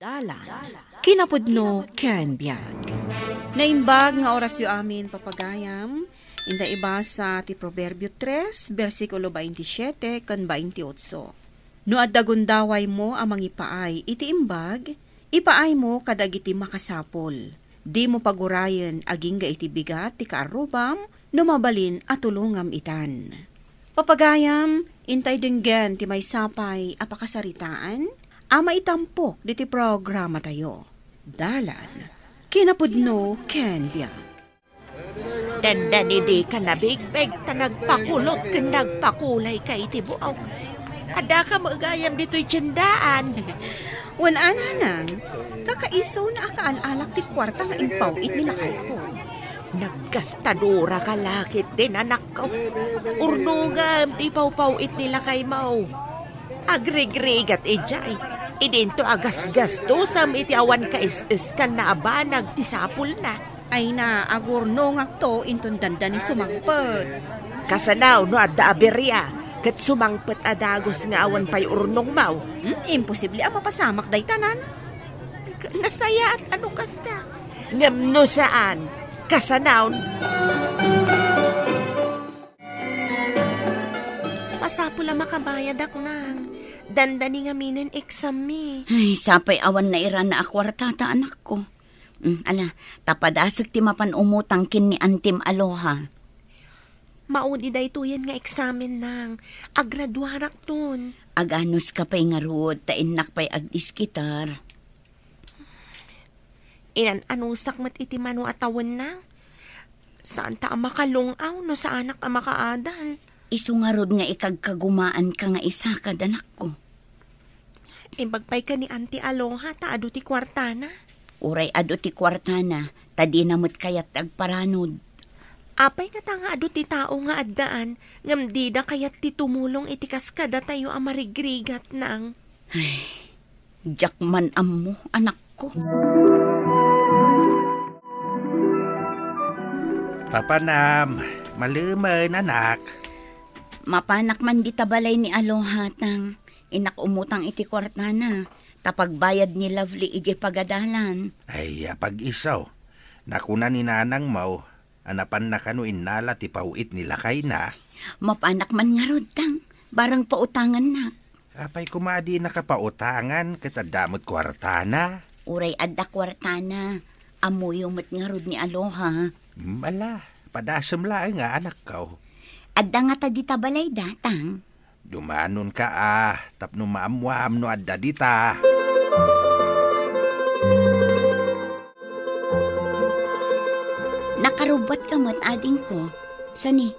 Dalan, kinapudno ken biag. Naimbag nga oras yu amin papagayam, inda iba sa ti Proverbio 3, versikulo 27 kan 28. No adda gundaway mo amang ipaay, iti imbag, ipaay mo kadag iti makasapol. Di mo pagurayan aging ga iti bigat ti kaarubam, no mabalin at tulungam itan. Papagayam, intay denggen ti may sapay apakasaritaan, ama itampok diti programa tayo. Dalan, kinapudno ken biag. Dandanidi ka na bigbeg ta nagpakulot ken nagpakulay ka iti buaw. Ada ka magayam dito'y tiyandaan. Wan ananang, kakaiso na akaalak ti kwarta nga impawit nila ko. Naggastadura ka lakit din anak ko. Urnugam ti pawpawit nila kay mau. Agrigrigat ijay. Idinto agas-gastusam iti awan ka is kan na abanag ti sapul na. Ay na, agurno nga to intun dandan ni sumangpet. Kasanaw no adda aberya. Kat sumangpet adagos nga awan pa'y urnong mau. Imposible ang mapasamak day tanan. Nasaya at ano kasta? Ngam no saan? Kasanaw. Pasapula makabayad ak nang. Dandani nga minin eksami. Ay, sapay awan na ira na akwartata anak ko. Ala, tapadasag ti mapan umutang kin ni Antim Aloha. Maudi day tuyan nga eksamen nang. Agradwarak ton. Aganos ka pa'y nga ruod, tainak pa'y agdiskitar. Inan anusak mat iti mano atawan nang. Saan ta makalungaw no sa anak makaadal? Isungarod nga ikagkagumaan ka nga isa ka danak ko. Imbagpay ka ni Auntie Aloha, ta adu ti kwartana. Uray adu ti kwartana, tadi namot kayat agparanod. Apay nga ta nga adu ti tao nga addaan, ngamdida kayat ti tumulong iti kaskada tayo amarigrigat nang. Ay, jakman ammo, anak ko. Papanam, maluman anak. Mapanak man di tabalay ni Aloha tang. Inak umutang iti kwartana, tapagbayad ni Lovely iti pagadalan. Ay, pag-isaw. Nakuna ni nanang mau, anapan na kano inala ti pauit nila kay na. Mapanak man nga rod tang, barang pautangan na. Apay kumadi nakapautangan, katadamot kwartana. Uray adda kwartana, amuyumot nga rod ni Aloha. Ala, padasam lang nga anak ko. Adda nga tadi tabalay datang. Dumanon ka tapno maamwam no adda dita. Nakarubat ka mat ading ko. Sani,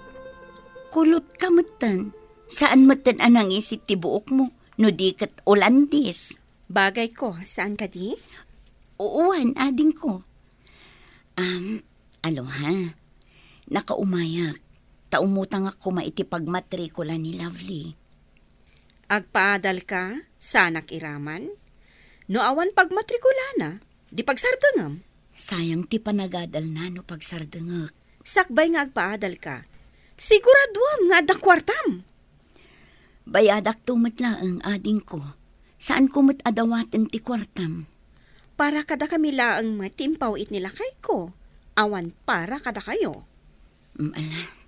kulot ka matan. Saan matan anang isit ti buok mo? No di kat Olandis. Bagay ko, saan ka di? Uuan, ading ko. Aloha, nakaumayak. Taumutang ako maitipagmatrikula ni Lovely. Agpaadal ka, sanak iraman? No awan pagmatrikula na, di pagsardengam. Sayang ti panagadal na no pagsardengak. Sakbay nga agpaadal ka, siguraduam nga adda kwartam. Bayadak tumatla ang ading ko. Saan ko mat adawaten ti kwartam? Para kada kami laang matimpaw it nila kay ko. Awan para kada kayo. Ala.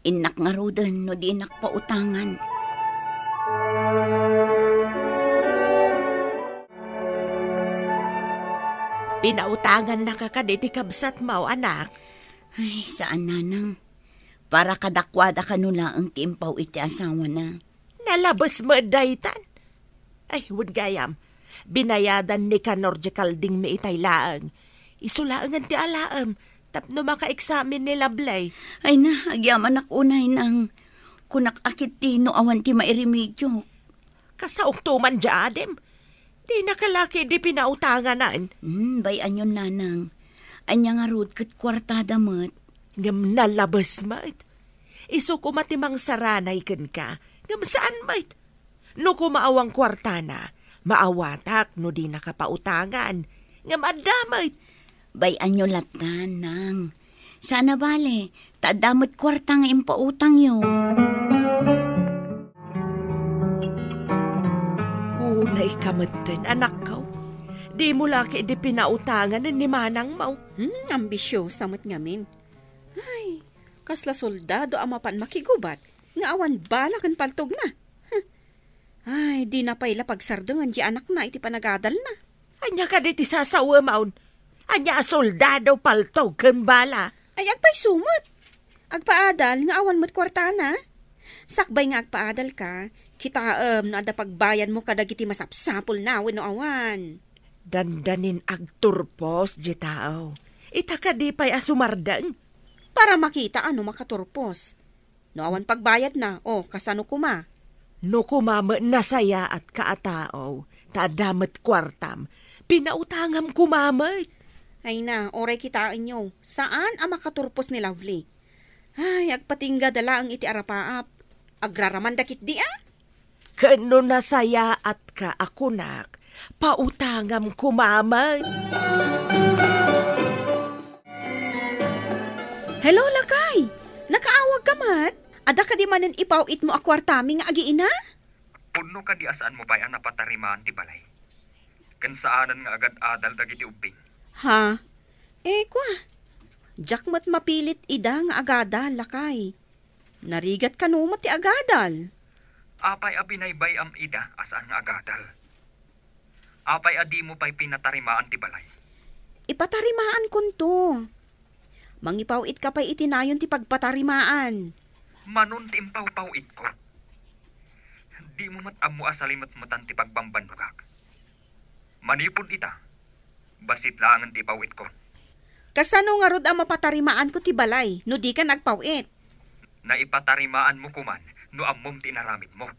Inak nga rodan no di inak pautangan. Pinautangan na ka kaditi kabsat mau anak. Ay, saan nanang? Para kadakwada ka nula ang timpaw iti asawa na. Nalabas mo daytan. Ay, wud gayam. Binayadan ni Kanorjikal ding mi itay laang. Isulaangan ti alaam. Tapno maka-examine ni Lablay. Ay na, agyaman ak unay nang kunak akit ti no awan ti mairemedyo. Kasaok tuman diyadem. Di nakalaki di pinautanganan. Bayan yun nanang. Anya nga rood kat kwartada mat. Ngam nalabas mat. Iso ko matimang saranay kan ka. Ngam saan mat? No kumaawang kwartana, maawatak no di nakapautangan. Ngam adamay. Bayan nyo latan, nang. Sana bale, taadamot kwarta nga impautang yun. Unay kamatan, anak ko. Di mo laki di pinautangan ni manang mau. Ambisyosa mo't ngamin. Ay, kasla soldado ang mapan makigubat, nga awan bala kan paltog na. Ay, di na pa'y pagsardangan di anak na iti panagadal na. Anya ka di ti sasawa maun. Anya soldado paltog kan bala. Ay, agpa'y sumot. Agpaadal, nga awan mo't kwartana. Sakbay nga agpaadal ka, kita na ada pagbayan mo kadagiti masapsapol na no awan. Dandanin agturpos, di tao. Ita ka di pa'y asumardang. Para makita ano makaturpos. No awan pagbayad na, kasano kuma. No kumama nasaya at kaatao, tadamat kwartam, pinautangam kumamay. Ay na, oray kitain nyo, saan ang makaturpos ni Lovely? Ay, agpatingga dala ang iti arapaap. Agraraman dakit di Kano nasaya at kaakunak, pautangam kumamay. Hello, Lakay! Nakaawag ka mat? Ada ka di manen ipawit mo akwartami nga agiina? Puno ka di asaan mo pa'y ang napatarimaan ti balay. Kansaanan nga agad adal dagiti ubing. Ha? Kwa. Jak mat mapilit ida nga agadal, Lakay. Narigat ka numat ti agadal. Apay abinaybay am ida asaan nga agadal. Apay adi mo pa'y pinatarimaan ti balay. Ipatarimaan kunto. Mangipawit ka pa'y itinayon ti pagpatarimaan. Manon ti impaw-pawit ko. Di mo mat-amu asalimat matan ti pagbambanugak. Manipod ita. Basit langan ti pawit ko. Kasano nga rod ang mapatarimaan ko ti balay, no di ka nagpawit? Naipatarimaan mo kuman, no ammom ti naramid mo.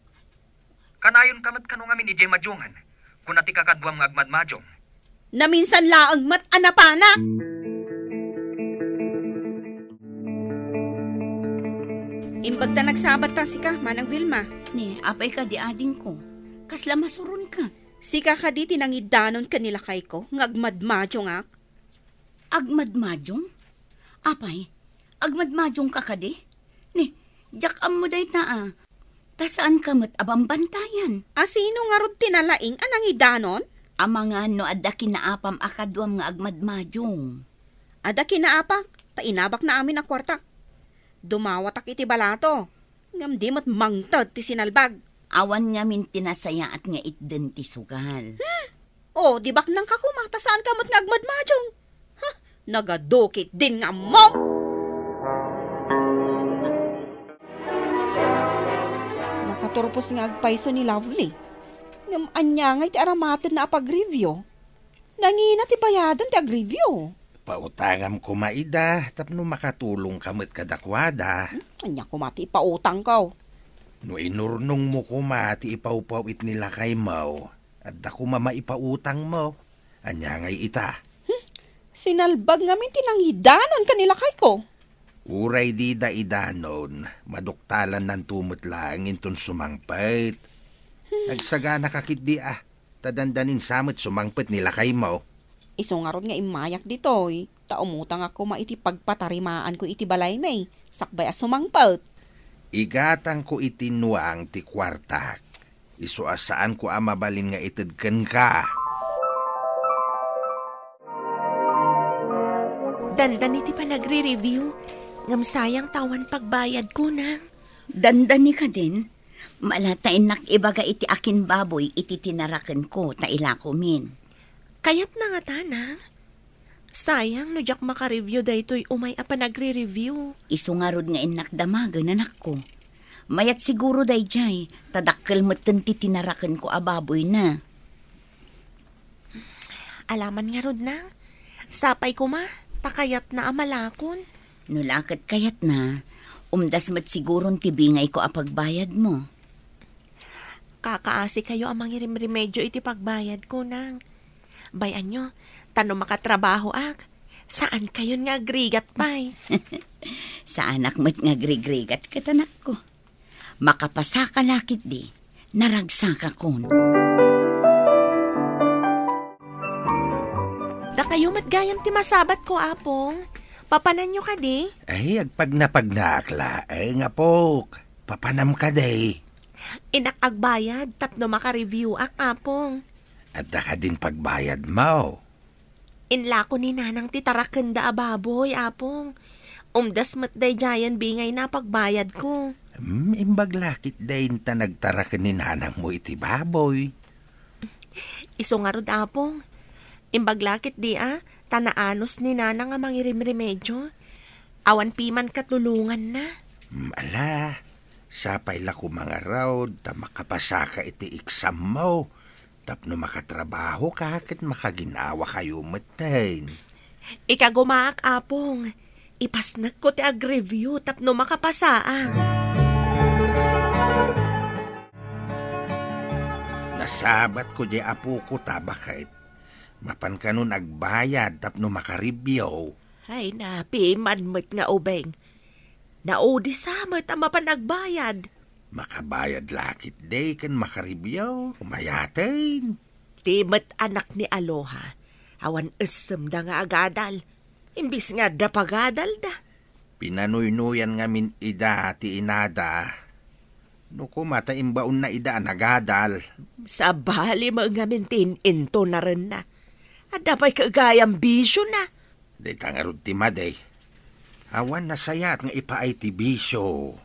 Kanayon kamat kano ngamin ije madyongan, kung ati kakadwam nga agmadmadyong. Na minsan laang mat anapana! Imbag na nagsabat ta si ka, Manang Vilma. Ni, apay ka di ading ko. Kasla masuron ka. Si ka di tinangidanon kanila kay ko, ngagmadmadyong ak. Agmadmadyong? Apay, agmadmadyong ka di? Ni, jak am mo day na Tasaan ka mat abambantayan? Sino nga rod tinalaing anang idanon? Mga no adda kinaapam akadwam nga agmadmadyong. Ada kinaapak, tainabak na amin ang kwartak. Dumawatak iti balato. Ngam di mat mangtad ti sinalbag. Awan nga min tinasaya at nga itden ti sugal. Di bak nang kakumata saan ka mat nga agmadmadyong? Nagadukit din nga mo! Nakaturpos nga agpaiso ni Lovely. Ngam anya nga iti aramatin na apag-review. Nangina ti bayadan ti ag-review. Pautangam ko maida, tapno makatulong kamot kadakwada. Anya kumati ipautang ka. No inurnong mo kumati ipawpawit nila kay Mau, at dako maipautang mo. Anya ngay ita. Sinalbag ngamin tinanghidanon kanila kay ko. Uray di da idanon, maduktalan ng tumot lang inton sumangpait. Nagsagana kakit di tadandanin samot sumangpait nila kay Mau. Iso nga ron nga imayak ditoy. Taumutang ako maiti pagpatarimaan ko iti balay may. Sakbay sumangpalt. Igatang ko itinuang ti kwartak. Iso asaan ko mabalin nga itidken ka. Dandan iti pa nagre-review. Ngam sayang tawan pagbayad ko na. Dandani ka din. Malatain nakibaga iti akin baboy iti tinaraken ko taila ko min. Kayat na nga tanang. Sayang no jak maka-review daytoy umay pa nagre-review. Isungarod nga inakdamagan anak ko. Mayat siguro dayjay, tadakkel meten ti tinaraken ko ababoy na. Alaman nga rod na. Sapay ko ma, takayat na amalakon. Nulakat kayat na, umdas mat siguron ti bingay ko apagbayad mo. Kakaasi kayo amang remedyo iti pagbayad ko nang. Bayan nyo, tano makatrabaho ak. Saan kayo nga agrigat pa'y? Sa anak mo't nga agrigat katanak ko. Makapasa ka lakit di, naragsa ka kon. Da kayo matgayam ti masabat ko, apong. Papanan nyo ka di? Ay, agpagnapagnaakla. Ay nga pok, papanam ka day. Inakagbayad, tapno maka-review ak, apong. At ka din pagbayad mo. Inla ko ni nanang titarakan da ababoy, apong. Umdas matday jayan bingay na pagbayad ko. Imbaglakit dahin ta nagtarakan ni nanang mo iti baboy. Iso nga rod, apong. Imbaglakit di tanaanos ni nanang nga mangirimremedyo. Awan piman katulungan na. Ala, sapay la ko mga raw, ta makapasa ka iti exam mo. Tapno makatrabaho ka, kat makaginawa kayo matain. Ikagumaak, apong. Ipasnag ko ti ag-review, tapno makapasaan. Nasabat ko di apo ko tabakit. Mapan ka nun agbayad, tapno makaribyo. Ay, napiman mo't nga ubeng. Naudi sa mo't ang mapanagbayad. Makabayad lakit day kan makaribyo, kumayatin. Timat anak ni Aloha. Awan esem da nga agadal. Imbis nga da pagadal da. Pinanuynuyan ngamin ida ti inada. No kumata imbaon na ida nagadal. Sa bali mo ngamin into na rin na. At dapay kagayang bisyo na. Day tangarod ti maday. Awan na sayat nga ipaay ti bisyo.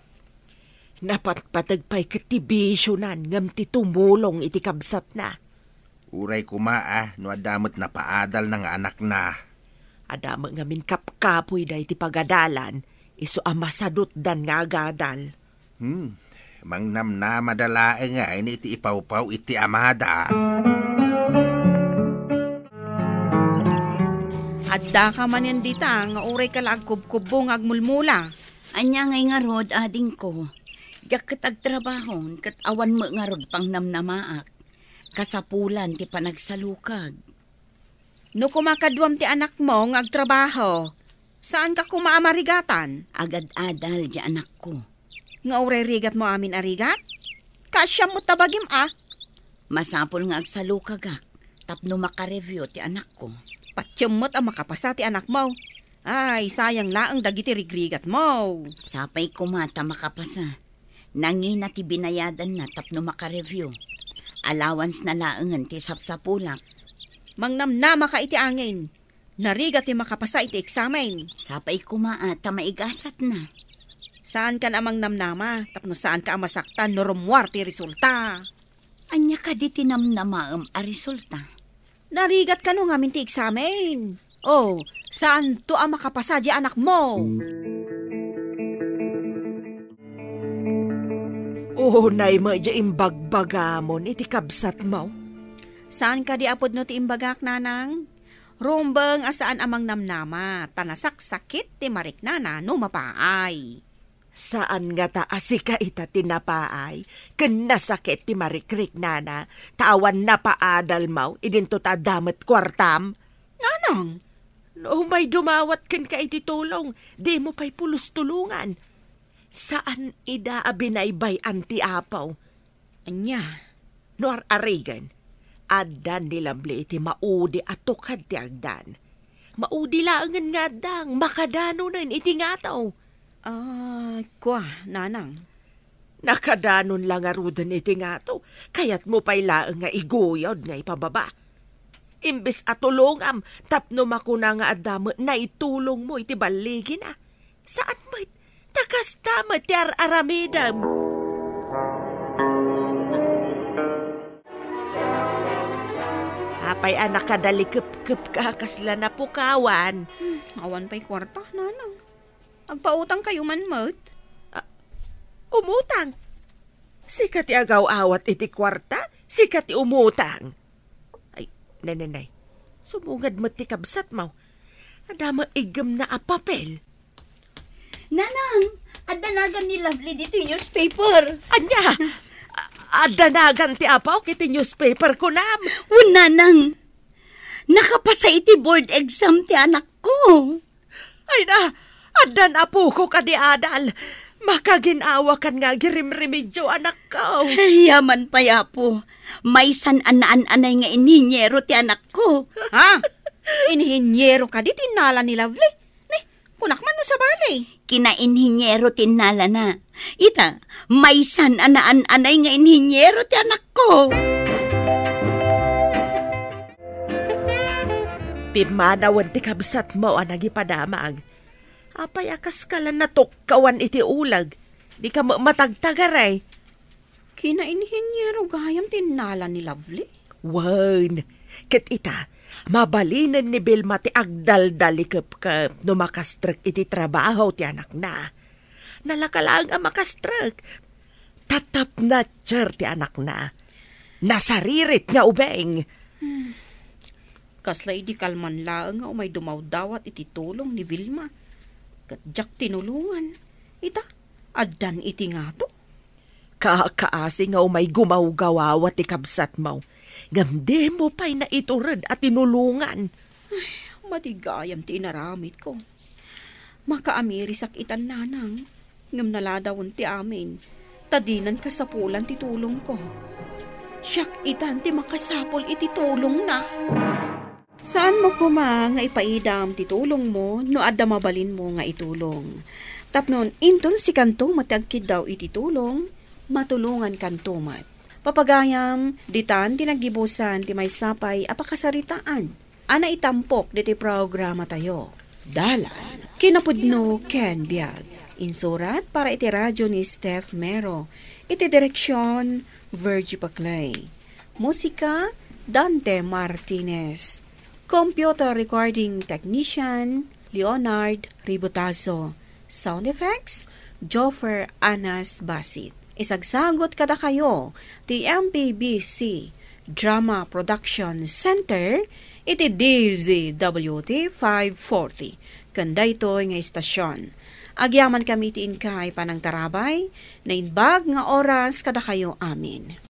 Napatpatagpay katibisyo nan ngam ti tumulong iti kabsat na. Uray kumaa no adamot na paadal ng anak na. Adamot ngamin kapkapoy da iti pagadalan. Iso amasadot dan nga agadal. Mangnam na madalae nga ini iti ipawpaw iti amada. Adda ka man yan dita, nga uray ka lagkubkubong agmulmula. Anya ngay nga rod, ading ko. Diyak kat agtrabahon, kat awan mo nga rod pang namnamaak. Kasapulan ti panagsalukag. No kumakadwam ti anak mo nga agtrabaho, saan ka kumaamarigatan? Agad-adal di anak ko. Nga uray rigat mo amin arigat? Kasya mo tabagim Masapol nga agsalukagak, tapno makareview ti anak ko. Patsyamot ang makapasa ti anak mo. Ay, sayang laang dagiti rigrigat mo. Sapay kumata makapasa. Nangina ti binayadan na tapno makareview. Allowance na laangan ti sapsapulak. Mangnamnama ka iti angin. Narigat ti makapasa iti eksamen. Sapay kumaata maigasat na. Saan ka namang namnama? Tapno saan ka masaktan no rumwar ti resulta? Anya ka di tinamnamaam a resulta. Narigat ka no ngamin ti eksamen. Oh, saan to ang makapasa di anak mo? Nay mo di imbagbagamon iti kabsat mo. Saan ka di apod no ti imbagak, nanang? Rumbeng asaan amang namnama, tanasak sakit ti mariknana no mapaay. Saan nga ta asika ita tinapaay, ken nasakit ti marikrik nana, tawan na paadal mo, idinto ta damat kwartam? Nanang? No may dumawat ken ka iti tulong, di mo pa'y pulos tulungan. Saan ida abinaybay anti apaw? Anya? No arigan, adan nilambli iti maudi atukad ti agdan. Maudi laangan nga dang, makadano na iti ngataw. Kwa, nanang. Nakadanon lang arudan iti ngataw, kayat mo pa'y laang nga iguyod nga ipababa. Imbes atulongam, tapno makuna nga adamo na itulong mo iti baligin Saan mo takas tama ti aramidam? Apay anak kadali kep ka kasla na pukawan. Awan pa'y kwarta, nanang. Agpautang kayo man, mo't. Umutang? Sikat ti agaw awat iti kwarta, sikat ti umutang. Ay, nanay, sumungad mo ti kabsat mo. Adama igam na apapel. Nanang, adanagan ni Lovely dito yung newspaper. Anya, adanagan ti apaw kiti newspaper ko nam. Nanang, nakapasa iti board exam ti anak ko. Ay na, adan apo ko kadi adal. Makaginawa kan nga girimremedyo anak ko. Yaman pa yapo. May san-anaan-anay nga ininyero ti anak ko. Ha? Inhinyero ka di tinala ni Lovely? Kunak man no sa balay. Kina-inhinyero tinala na. Ita, may san-anaan-anay nga inhinyero ti anak ko. Pimanawan ti kabsat mo ang nagipadamag. Apay akas ka lang natukkawan iti ulag. Di ka matagtagaray. Kinainhinyero gayam tinala ni Lovely. Wan, ket ita, mabalinan ni Bilma ti agdaldalikap ka no makastrek iti trabaho ti anak na. Nalakalang ang makastrek. Tatap na tser ti anak na. Nasaririt nga ubeng. Kasla idi kalman laang nga umay dumawdawat iti tulong ni Vilma. Katjak tinulungan. Ita, adan iti nga to. Kaakaasi nga umay gumawgawawa ti kabsat mo. Gamde mo pa'y naiturad at tinulungan. Madigayam ti inaramit ko. Makaamirisak itan nanang. Ngam naladawon ti amin. Tadinan kasapulan ti tulong ko. Siyak itan ti makasapol iti tulong na. Saan mo kuma nga ipaidam ti tulong mo no adda mabalin mo nga itulong. Tapnon inton si kantong matagkid daw iti tulong, matulungan kantumat. Papagayam, ditan tinagibusan ti may sapay apakasaritaan. Ana itampok diti programa tayo. Dalan, kinapudno Ken Biag. Insurat para iti radyo ni Steph Mero. Iti direksyon, Virgie Paclay. Musika, Dante Martinez. Computer recording technician, Leonard Ributazo. Sound effects, Joffer Anas Basit. Isagsagot kada kayo, ti MPBC Drama Production Center, iti DZWT 540. Kanda ito nga istasyon. Agyaman kami ti inkay panang tarabay, na inbag nga oras kada kayo amin.